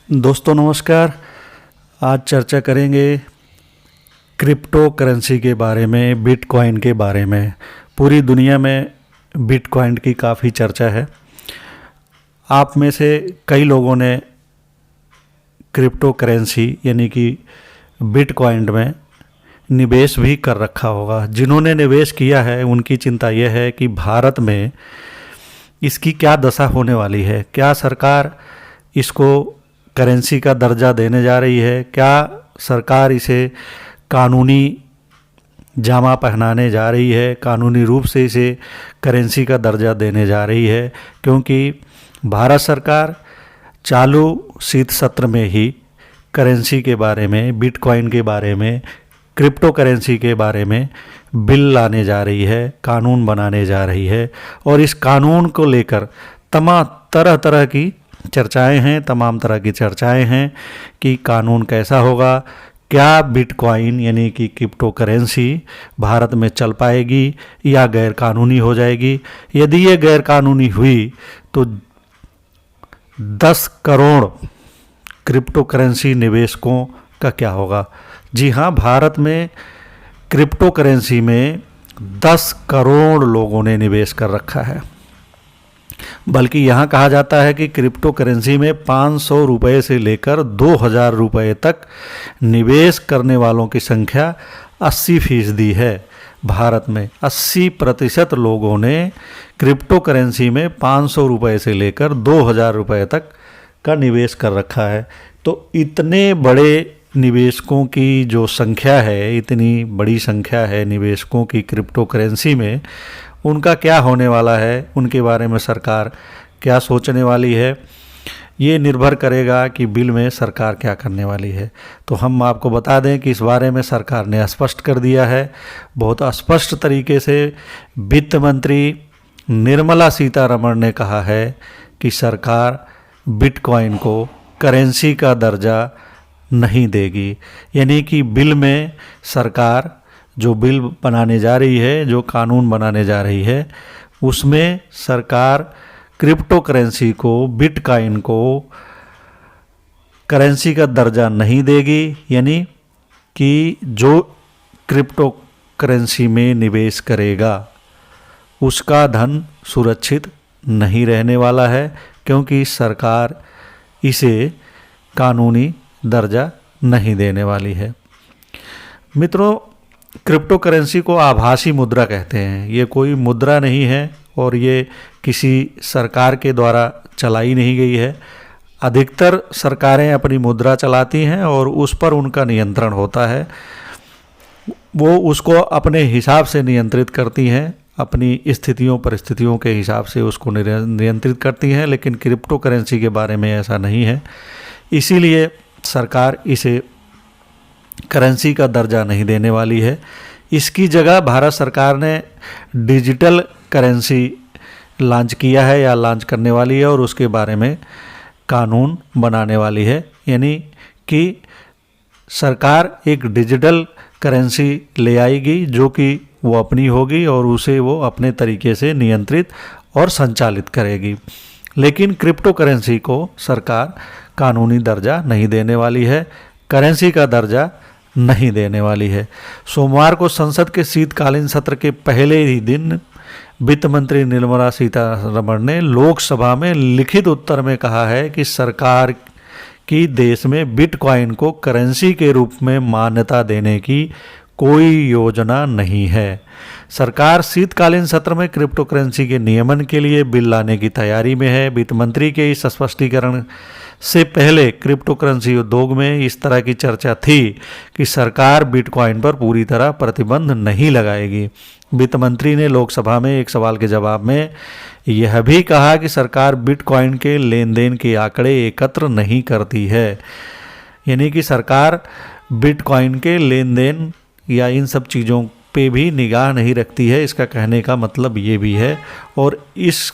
दोस्तों नमस्कार। आज चर्चा करेंगे क्रिप्टो करेंसी के बारे में, बिटकॉइन के बारे में। पूरी दुनिया में बिटकॉइन की काफ़ी चर्चा है। आप में से कई लोगों ने क्रिप्टो करेंसी यानी कि बिटकॉइन में निवेश भी कर रखा होगा। जिन्होंने निवेश किया है उनकी चिंता यह है कि भारत में इसकी क्या दशा होने वाली है। क्या सरकार इसको करेंसी का दर्जा देने जा रही है? क्या सरकार इसे कानूनी जामा पहनाने जा रही है? कानूनी रूप से इसे करेंसी का दर्जा देने जा रही है? क्योंकि भारत सरकार चालू शीत सत्र में ही करेंसी के बारे में, बिटकॉइन के बारे में, क्रिप्टो करेंसी के बारे में बिल लाने जा रही है, कानून बनाने जा रही है। और इस कानून को लेकर तरह तरह की तमाम तरह की चर्चाएं हैं कि कानून कैसा होगा। क्या बिटकॉइन यानी कि क्रिप्टो करेंसी भारत में चल पाएगी या गैर कानूनी हो जाएगी? यदि ये गैर कानूनी हुई तो 10 करोड़ क्रिप्टो करेंसी निवेशकों का क्या होगा? जी हाँ, भारत में क्रिप्टो करेंसी में 10 करोड़ लोगों ने निवेश कर रखा है। बल्कि यहाँ कहा जाता है कि क्रिप्टो करेंसी में 500 रुपये से लेकर 2000 रुपये तक निवेश करने वालों की संख्या 80% है। भारत में 80% लोगों ने क्रिप्टो करेंसी में 500 रुपये से लेकर 2000 रुपये तक का निवेश कर रखा है। तो इतने बड़े निवेशकों की जो संख्या है, इतनी बड़ी संख्या है निवेशकों की क्रिप्टो करेंसी में, उनका क्या होने वाला है, उनके बारे में सरकार क्या सोचने वाली है, ये निर्भर करेगा कि बिल में सरकार क्या करने वाली है। तो हम आपको बता दें कि इस बारे में सरकार ने स्पष्ट कर दिया है। बहुत स्पष्ट तरीके से वित्त मंत्री निर्मला सीतारमण ने कहा है कि सरकार बिटकॉइन को करेंसी का दर्जा नहीं देगी। यानी कि बिल में सरकार जो बिल बनाने जा रही है, जो कानून बनाने जा रही है, उसमें सरकार क्रिप्टो करेंसी को, बिटकॉइन को करेंसी का दर्जा नहीं देगी। यानी कि जो क्रिप्टो करेंसी में निवेश करेगा उसका धन सुरक्षित नहीं रहने वाला है, क्योंकि सरकार इसे कानूनी दर्जा नहीं देने वाली है। मित्रों, क्रिप्टो करेंसी को आभासी मुद्रा कहते हैं। ये कोई मुद्रा नहीं है और ये किसी सरकार के द्वारा चलाई नहीं गई है। अधिकतर सरकारें अपनी मुद्रा चलाती हैं और उस पर उनका नियंत्रण होता है। वो उसको अपने हिसाब से नियंत्रित करती हैं, अपनी स्थितियों परिस्थितियों के हिसाब से उसको नियंत्रित करती हैं। लेकिन क्रिप्टो करेंसी के बारे में ऐसा नहीं है। इसीलिए सरकार इसे करेंसी का दर्जा नहीं देने वाली है। इसकी जगह भारत सरकार ने डिजिटल करेंसी लॉन्च किया है या लॉन्च करने वाली है और उसके बारे में कानून बनाने वाली है। यानी कि सरकार एक डिजिटल करेंसी ले आएगी जो कि वो अपनी होगी और उसे वो अपने तरीके से नियंत्रित और संचालित करेगी। लेकिन क्रिप्टो करेंसी को सरकार कानूनी दर्जा नहीं देने वाली है, करेंसी का दर्जा नहीं देने वाली है। सोमवार को संसद के शीतकालीन सत्र के पहले ही दिन वित्त मंत्री निर्मला सीतारमण ने लोकसभा में लिखित उत्तर में कहा है कि सरकार की देश में बिटकॉइन को करेंसी के रूप में मान्यता देने की कोई योजना नहीं है। सरकार शीतकालीन सत्र में क्रिप्टो करेंसी के नियमन के लिए बिल लाने की तैयारी में है। वित्त मंत्री के इस स्पष्टीकरण से पहले क्रिप्टो करेंसी उद्योग में इस तरह की चर्चा थी कि सरकार बिटकॉइन पर पूरी तरह प्रतिबंध नहीं लगाएगी। वित्त मंत्री ने लोकसभा में एक सवाल के जवाब में यह भी कहा कि सरकार बिटकॉइन के लेन देन के आंकड़े एकत्र नहीं करती है। यानी कि सरकार बिटकॉइन के लेन देन या इन सब चीज़ों पे भी निगाह नहीं रखती है। इसका कहने का मतलब ये भी है। और इस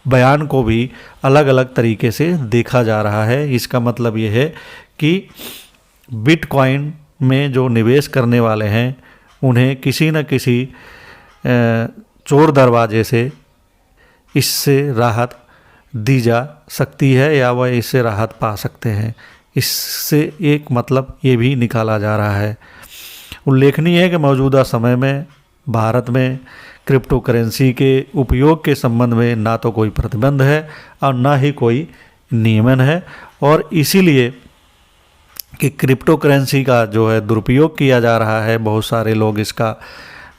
बयान को भी अलग अलग तरीके से देखा जा रहा है। इसका मतलब ये है कि बिटकॉइन में जो निवेश करने वाले हैं उन्हें किसी न किसी चोर दरवाजे से इससे राहत दी जा सकती है या वह इससे राहत पा सकते हैं। इससे एक मतलब ये भी निकाला जा रहा है। उल्लेखनीय है कि मौजूदा समय में भारत में क्रिप्टो करेंसी के उपयोग के संबंध में ना तो कोई प्रतिबंध है और ना ही कोई नियमन है, और इसीलिए कि क्रिप्टो करेंसी का जो है दुरुपयोग किया जा रहा है, बहुत सारे लोग इसका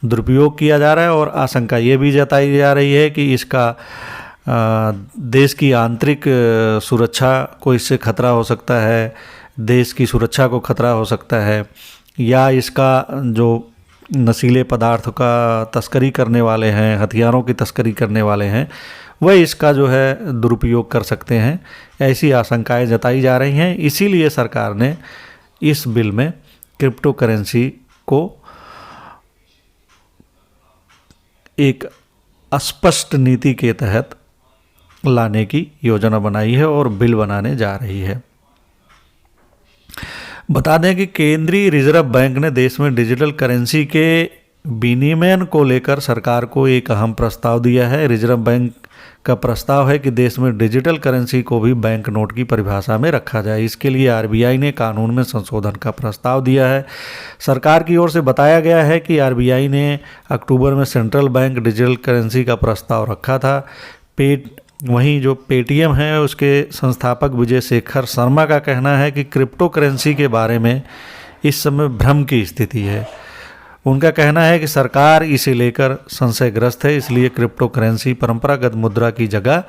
दुरुपयोग किया जा रहा है, और आशंका ये भी जताई जा रही है कि इसका देश की आंतरिक सुरक्षा को इससे खतरा हो सकता है, देश की सुरक्षा को खतरा हो सकता है, या इसका जो नशीले पदार्थों का तस्करी करने वाले हैं, हथियारों की तस्करी करने वाले हैं, वह इसका जो है दुरुपयोग कर सकते हैं। ऐसी आशंकाएं जताई जा रही हैं। इसीलिए सरकार ने इस बिल में क्रिप्टो करेंसी को एक स्पष्ट नीति के तहत लाने की योजना बनाई है और बिल बनाने जा रही है। बता दें कि केंद्रीय रिजर्व बैंक ने देश में डिजिटल करेंसी के विनियमन को लेकर सरकार को एक अहम प्रस्ताव दिया है। रिजर्व बैंक का प्रस्ताव है कि देश में डिजिटल करेंसी को भी बैंक नोट की परिभाषा में रखा जाए। इसके लिए आरबीआई ने कानून में संशोधन का प्रस्ताव दिया है। सरकार की ओर से बताया गया है कि आरबीआई ने अक्टूबर में सेंट्रल बैंक डिजिटल करेंसी का प्रस्ताव रखा था। वहीं जो पेटीएम है उसके संस्थापक विजय शेखर शर्मा का कहना है कि क्रिप्टो करेंसी के बारे में इस समय भ्रम की स्थिति है। उनका कहना है कि सरकार इसे लेकर संशयग्रस्त है, इसलिए क्रिप्टो करेंसी परंपरागत मुद्रा की जगह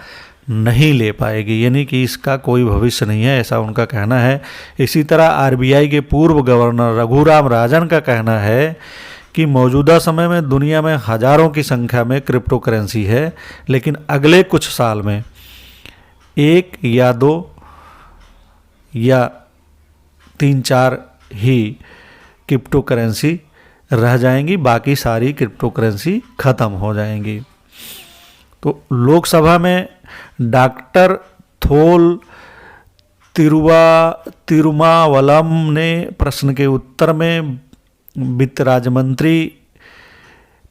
नहीं ले पाएगी, यानी कि इसका कोई भविष्य नहीं है, ऐसा उनका कहना है। इसी तरह आरबीआई के पूर्व गवर्नर रघुराम राजन का कहना है कि मौजूदा समय में दुनिया में हजारों की संख्या में क्रिप्टो करेंसी है, लेकिन अगले कुछ साल में 1 या 2 या 3-4 ही क्रिप्टो करेंसी रह जाएंगी, बाकी सारी क्रिप्टो करेंसी खत्म हो जाएंगी। तो लोकसभा में डॉक्टर थोल तिरुमावलम ने प्रश्न के उत्तर में वित्त राज्य मंत्री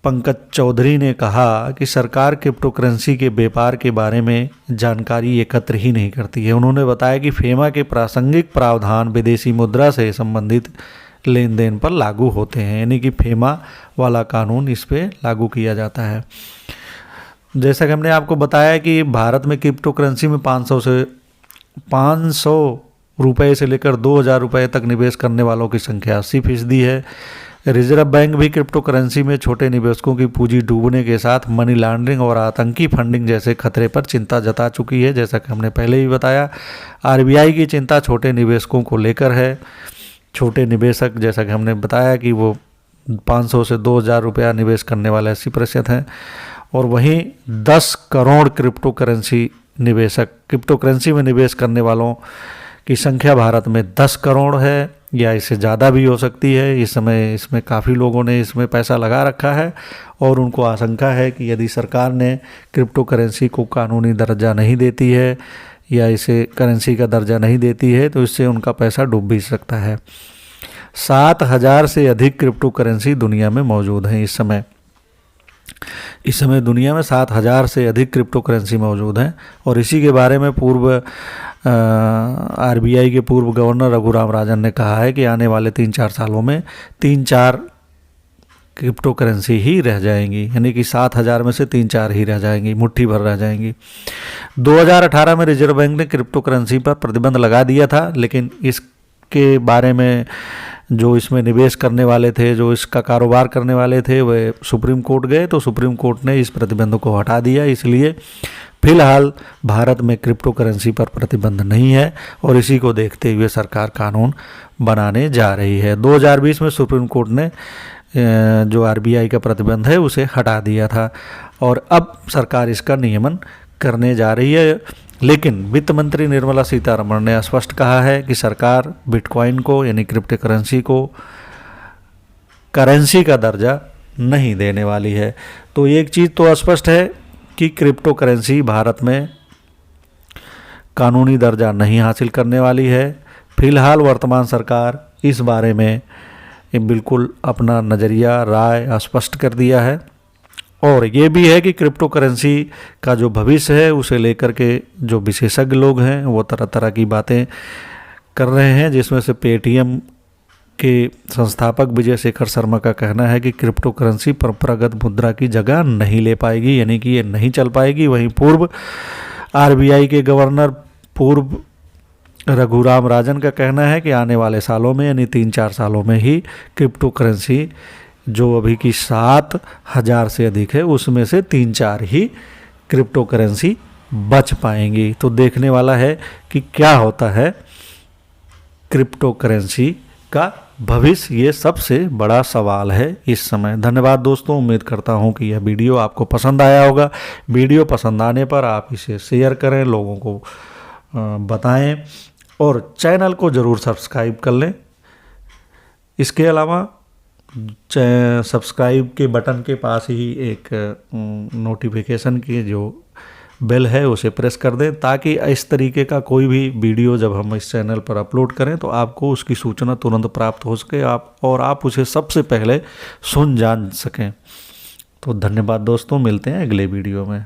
पंकज चौधरी ने कहा कि सरकार क्रिप्टो करेंसी के व्यापार के बारे में जानकारी एकत्र ही नहीं करती है। उन्होंने बताया कि फेमा के प्रासंगिक प्रावधान विदेशी मुद्रा से संबंधित लेन देन पर लागू होते हैं, यानी कि फेमा वाला कानून इस पे लागू किया जाता है। जैसा कि हमने आपको बताया कि भारत में क्रिप्टो करेंसी में 500 रुपये से लेकर 2000 रुपये तक निवेश करने वालों की संख्या 80% है। रिजर्व बैंक भी क्रिप्टो करेंसी में छोटे निवेशकों की पूंजी डूबने के साथ मनी लॉन्ड्रिंग और आतंकी फंडिंग जैसे खतरे पर चिंता जता चुकी है। जैसा कि हमने पहले भी बताया, आरबीआई की चिंता छोटे निवेशकों को लेकर है। छोटे निवेशक, जैसा कि हमने बताया कि वो 500 से 2000 रुपया निवेश करने वाले 80% हैं, और वहीं 10 करोड़ क्रिप्टो करेंसी में निवेश करने वालों की संख्या भारत में 10 करोड़ है, या इससे ज़्यादा भी हो सकती है। इस समय इसमें काफ़ी लोगों ने इसमें पैसा लगा रखा है, और उनको आशंका है कि यदि सरकार ने क्रिप्टो करेंसी को कानूनी दर्जा नहीं देती है या इसे करेंसी का दर्जा नहीं देती है तो इससे उनका पैसा डूब भी सकता है। 7000 से अधिक क्रिप्टो करेंसी दुनिया में मौजूद हैं। इस समय दुनिया में 7000 से अधिक क्रिप्टो करेंसी मौजूद हैं, और इसी के बारे में आरबीआई के पूर्व गवर्नर रघुराम राजन ने कहा है कि आने वाले 3-4 सालों में 3-4 क्रिप्टो करेंसी ही रह जाएंगी, यानी कि 7000 में से 3-4 ही रह जाएंगी, मुट्ठी भर रह जाएंगी। 2018 में रिजर्व बैंक ने क्रिप्टो करेंसी पर प्रतिबंध लगा दिया था, लेकिन इसके बारे में जो इसमें निवेश करने वाले थे, जो इसका कारोबार करने वाले थे, वे सुप्रीम कोर्ट गए, तो सुप्रीम कोर्ट ने इस प्रतिबंध को हटा दिया। इसलिए फिलहाल भारत में क्रिप्टो करेंसी पर प्रतिबंध नहीं है, और इसी को देखते हुए सरकार कानून बनाने जा रही है। 2020 में सुप्रीम कोर्ट ने जो आरबीआई का प्रतिबंध है उसे हटा दिया था, और अब सरकार इसका नियमन करने जा रही है। लेकिन वित्त मंत्री निर्मला सीतारमण ने स्पष्ट कहा है कि सरकार बिटकॉइन को, यानी क्रिप्टो करेंसी को, करेंसी का दर्जा नहीं देने वाली है। तो एक चीज़ तो स्पष्ट है कि क्रिप्टो करेंसी भारत में कानूनी दर्जा नहीं हासिल करने वाली है। फिलहाल वर्तमान सरकार इस बारे में बिल्कुल अपना नज़रिया, राय स्पष्ट कर दिया है, और ये भी है कि क्रिप्टो करेंसी का जो भविष्य है उसे लेकर के जो विशेषज्ञ लोग हैं वो तरह तरह की बातें कर रहे हैं, जिसमें से पेटीएम के संस्थापक विजय शेखर शर्मा का कहना है कि क्रिप्टो करेंसी परंपरागत मुद्रा की जगह नहीं ले पाएगी, यानी कि ये नहीं चल पाएगी। वहीं पूर्व आरबीआई के गवर्नर पूर्व रघुराम राजन का कहना है कि आने वाले सालों में यानी 3-4 सालों में ही क्रिप्टो करेंसी जो अभी की 7,000 से अधिक है उसमें से 3-4 ही क्रिप्टो करेंसी बच पाएंगी। तो देखने वाला है कि क्या होता है क्रिप्टो करेंसी का भविष्य, ये सबसे बड़ा सवाल है इस समय। धन्यवाद दोस्तों, उम्मीद करता हूँ कि यह वीडियो आपको पसंद आया होगा। वीडियो पसंद आने पर आप इसे शेयर करें, लोगों को बताएं और चैनल को ज़रूर सब्सक्राइब कर लें। इसके अलावा सब्सक्राइब के बटन के पास ही एक नोटिफिकेशन की जो बेल है उसे प्रेस कर दें, ताकि इस तरीके का कोई भी वीडियो जब हम इस चैनल पर अपलोड करें तो आपको उसकी सूचना तुरंत प्राप्त हो सके आप उसे सबसे पहले जान सकें। तो धन्यवाद दोस्तों, मिलते हैं अगले वीडियो में।